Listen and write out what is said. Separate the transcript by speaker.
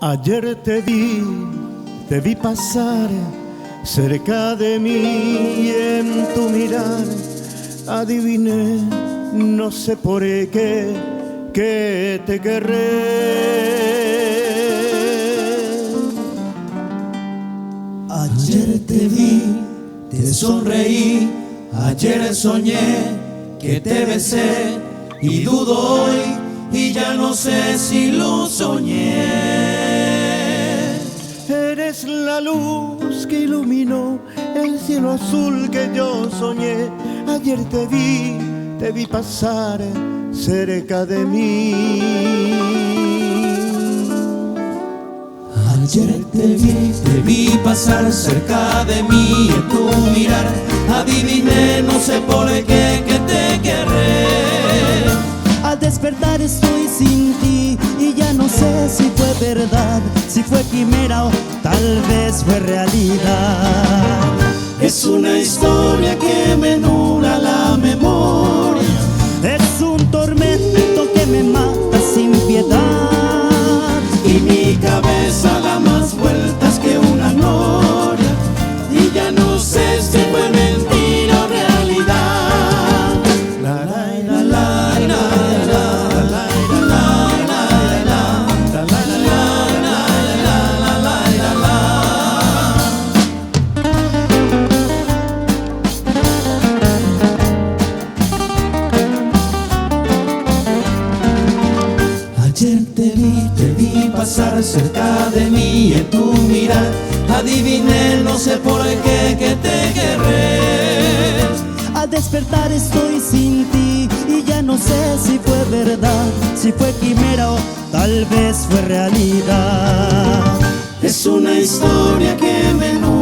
Speaker 1: Ayer te vi pasar cerca de mí y en tu mirar adiviné, no sé por qué, que te querré.
Speaker 2: Ayer te vi, te sonreí, ayer soñé que te besé y dudo hoy y ya no sé si lo soñé.
Speaker 1: Eres la luz que iluminó el cielo azul que yo soñé. Ayer te vi pasar cerca de mí.
Speaker 2: Ayer te vi pasar cerca de mí, en tu mirar adiviné, no sé por qué, que te querré.
Speaker 3: Al despertar estoy sin ti y ya no sé si fue verdad, si fue quimera o tal vez fue realidad.
Speaker 2: Es una historia que me nubla la memoria,
Speaker 3: es un tormento que me mata sin piedad.
Speaker 2: Y mi cabeza da más vueltas que una noria, y ya no sé si fue mentira o realidad. La la la la la Ayer te vi pasar cerca de mí, en tu mirar adiviné, no sé por qué, que te querré.
Speaker 3: Al despertar estoy sin ti y ya no sé si fue verdad, si fue quimera o tal vez fue realidad.
Speaker 2: Es una historia que me nubla